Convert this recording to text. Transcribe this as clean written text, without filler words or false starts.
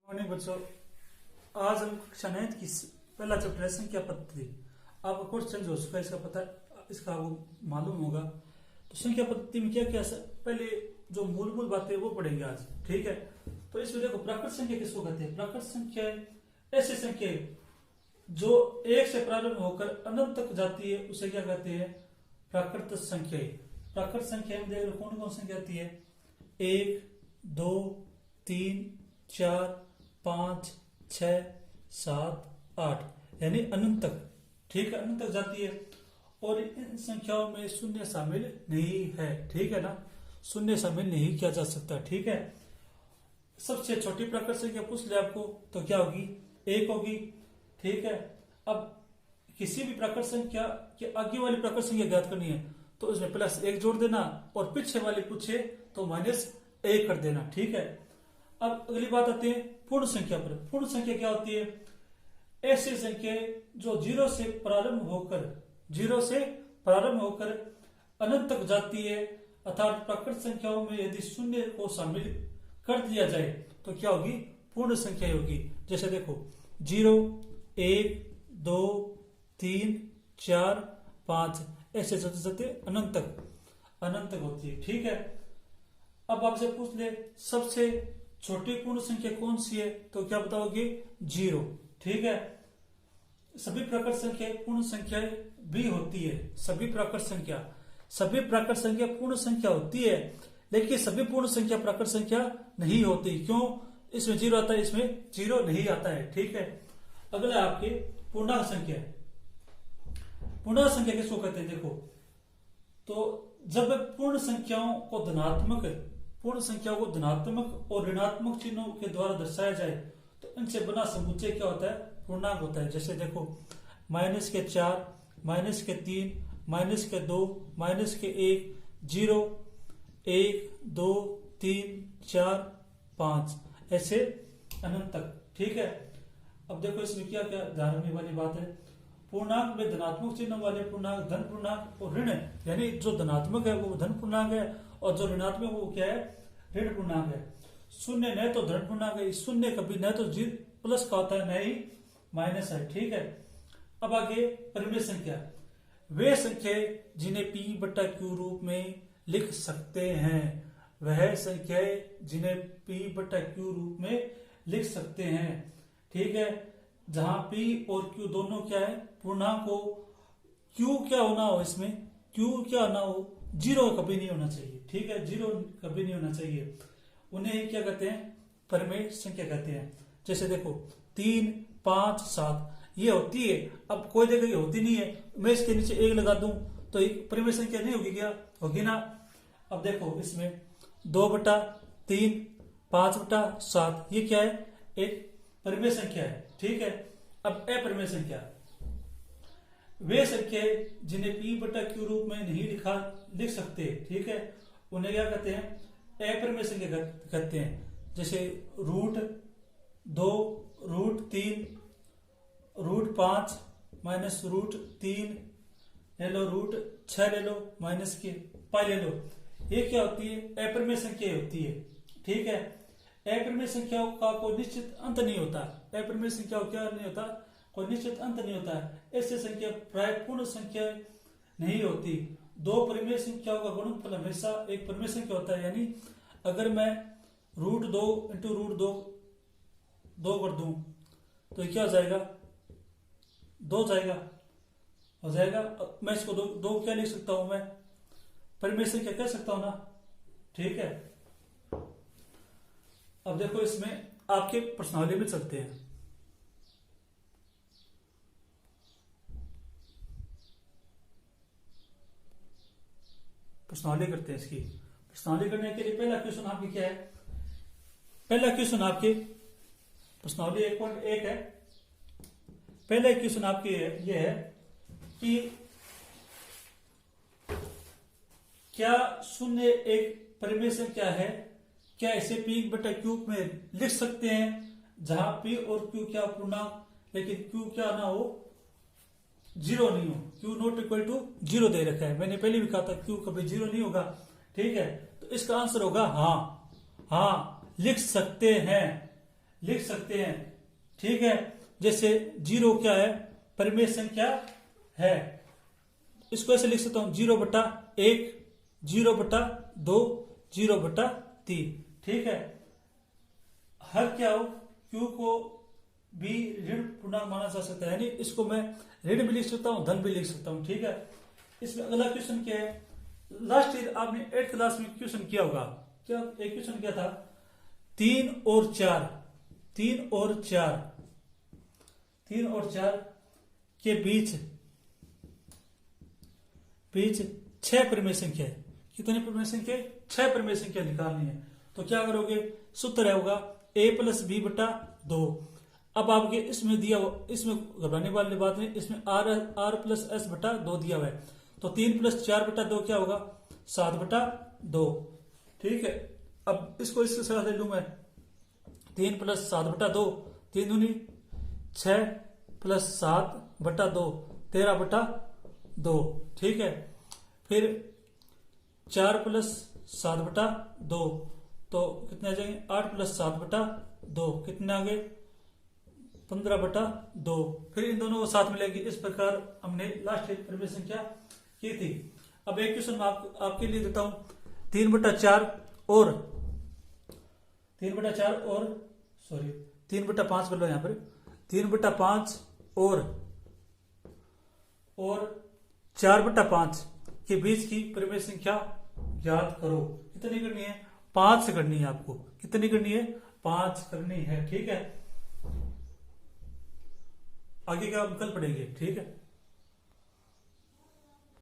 Morning बच्चों। आज हम कक्षा 9 की पहला चैप्टर है संख्या पद्धति। आपका कोर्स चेंज हो चुका है, इसका पता इसका वो मालूम होगा। तो संख्या पद्धति में क्या क्या पहले जो मूल बातें वो पढ़ेंगे आज, ठीक है। तो इसमें देखो, प्राकृत संख्या किसको कहते हैं? प्राकृत संख्या ऐसी संख्या जो एक से प्रारंभ होकर अनंत तक जाती है, उसे क्या कहते हैं? प्राकृत संख्या। प्राकृत संख्या में देख लो कौन कौन संख्या आती है। 1, 2, 3, 4, 5, 6, 7, 8, यानी अनंत तक, ठीक है, अनंत तक जाती है। और इन संख्याओं में शून्य शामिल नहीं है, ठीक है ना, शून्य शामिल नहीं किया जा सकता, ठीक है। सबसे छोटी प्राकृत संख्या पूछ ले आपको तो क्या होगी? 1 होगी, ठीक है। अब किसी भी प्राकृत संख्या के आगे वाली प्राकृत संख्या ज्ञात करनी है तो उसमें +1 जोड़ देना, और पीछे वाली पूछे तो -1 कर देना, ठीक है। अब अगली बात आती है पूर्ण संख्या पर। पूर्ण संख्या क्या होती है? ऐसी संख्या जो जीरो से प्रारंभ होकर अनंत तक जाती है, अर्थात प्राकृत संख्याओं में यदि शून्य को शामिल कर दिया जाए तो क्या होगी? पूर्ण संख्या होगी। जैसे देखो 0, 1, 2, 3, 4, 5, ऐसे चलते चलते अनंत तक होती है, ठीक है। अब आपसे पूछ ले सबसे छोटी पूर्ण संख्या कौन सी है, तो क्या बताओगे? 0, ठीक है। सभी प्राकृत संख्या पूर्ण संख्याएं भी होती है। सभी प्राकृत संख्या पूर्ण संख्या होती है, लेकिन सभी पूर्ण संख्या प्राकृत संख्या नहीं होती। क्यों? इसमें 0 आता है, इसमें 0 नहीं आता है, ठीक है। अगला आपके पूर्णांक संख्या। पूर्णांक संख्या किसको कहते हैं? देखो, तो जब पूर्ण संख्याओं को धनात्मक और ऋणात्मक चिन्हों के द्वारा दर्शाया जाए तो इनसे बना समुच्चय क्या होता है? पूर्णांक होता है। जैसे देखो -4, -3, -2, -1, 0, 1, 2, 3, 4, 5, ऐसे अनंत तक, ठीक है। अब देखो इसमें क्या क्या ध्यान रखने वाली बात है। पूर्णांक में धनात्मक चिन्ह वाले पूर्णांक धन पूर्णांक और ऋण, यानी जो धनात्मक है वो धन पूर्णांक है और जो ऋणात्मक वो क्या है? ऋण पूर्णांक है। शून्य न तो धन पूर्णांक है, शून्य कभी न तो प्लस का होता है न ही माइनस है, ठीक है। अब आगे परिमेय संख्या। वे संख्या जिन्हें P/Q रूप में लिख सकते हैं, वह संख्याएं जिन्हें P/Q रूप में लिख सकते हैं, ठीक है। जहां P और Q दोनों क्या है? पूर्णांक हो। Q क्या होना हो? इसमें Q क्या ना हो? 0 कभी नहीं होना चाहिए, ठीक है, 0 कभी नहीं होना चाहिए। उन्हें क्या कहते हैं? परिमेय संख्या कहते हैं। जैसे देखो 3, 5, 7 ये होती है। अब कोई जगह ये होती नहीं है, मैं इसके नीचे 1 लगा दूं तो एक परिमेय संख्या नहीं होगी क्या? होगी ना। अब देखो इसमें 2/3, 5/7 ये क्या है? एक परिमेय संख्या है, ठीक है। अब अपरिमेय संख्या। वे संख्या जिन्हें P/Q रूप में नहीं लिख सकते, ठीक है, उन्हें क्या कहते हैं? अपरिमेय संख्या कहते हैं। जैसे √2, √3, √5 -√3 ले लो, √6 ले लो, -π ले लो, ये क्या होती है? अपरिमेय संख्या होती है, ठीक है। अपरिमेय संख्याओं का कोई निश्चित अंत नहीं होता। अपरिमेय संख्याओं क्या नहीं होता? कोई निश्चित अंत नहीं होता है। ऐसे संख्या प्राय पूर्ण संख्या नहीं होती। 2 परिमेय संख्याओं का गुणनफल हमेशा एक परिमेय संख्या होता है। यानी अगर मैं √2 × √2 कर दूं तो क्या हो जाएगा? 2 हो जाएगा। मैं इसको दो क्या लिख सकता हूं? मैं परिमेय संख्या कह सकता हूं ना, ठीक है। अब देखो इसमें आपके प्रश्नावली में चलते हैं। प्रश्नावली करते हैं। इसकी प्रश्नावली करने के लिए पहला क्वेश्चन आपके क्या है? पहला क्वेश्चन आपके प्रश्नावली 1.1 है। पहला क्वेश्चन आपके ये है कि क्या शून्य एक परिमेय संख्या है? क्या इसे P/Q में लिख सकते हैं जहां P और Q क्या पूर्णांक, लेकिन Q क्या ना हो? 0 नहीं हो। Q ≠ 0 दे रखा है। मैंने पहले भी कहा था Q कभी 0 नहीं होगा, ठीक है। तो इसका आंसर होगा हाँ, लिख सकते हैं। लिख सकते हैं। ठीक है, जैसे 0 क्या है, परिमेय संख्या है, इसको ऐसे लिख सकता हूं 0/1, 0/2, 0/3। ठीक है, हर क्या हो, Q को भी ऋण पूर्णांक माना जा सकता है, यानी इसको मैं ऋण भी लिख सकता हूं, धन भी लिख सकता हूं। ठीक है, इसमें अगला क्वेश्चन क्या है, लास्ट ईयर आपने 8th क्लास में क्वेश्चन किया होगा, क्या एक क्वेश्चन क्या था, 3 और 4 के बीच 6 परिमेय संख्या है। कितनी परिमेय संख्या? 6 परिमेय संख्या निकालनी है। तो क्या करोगे, सूत्र होगा a + b/2। अब आपके इसमें दिया हुआ, इसमें घबराने वाली बात नहीं, इसमें r + s/2 दिया हुआ है, तो 3 + 4/2 क्या होगा, 7/2। ठीक है, अब इसको इसके साथ ले लू मैं, 3 + 7/2, 3 दूनी 6 + 7/2, 13/2। ठीक है, फिर 4 + 7/2, तो कितने आ जाएंगे, 8 + 7/2, कितने आ गए, 15/2। फिर इन दोनों को साथ मिलेंगे। इस प्रकार हमने लास्ट एक परिमेय संख्या की थी। अब एक क्वेश्चन आपके लिए देता हूं, 3/4 और 3/5 कर लो यहां पर, 3/5 और 4/5 के बीच की परिमेय संख्या ज्ञात करो। कितनी करनी है, 5 करनी है आपको। कितनी करनी है, 5 करनी है। ठीक है, आगे का हम कल पढ़ेंगे। ठीक है।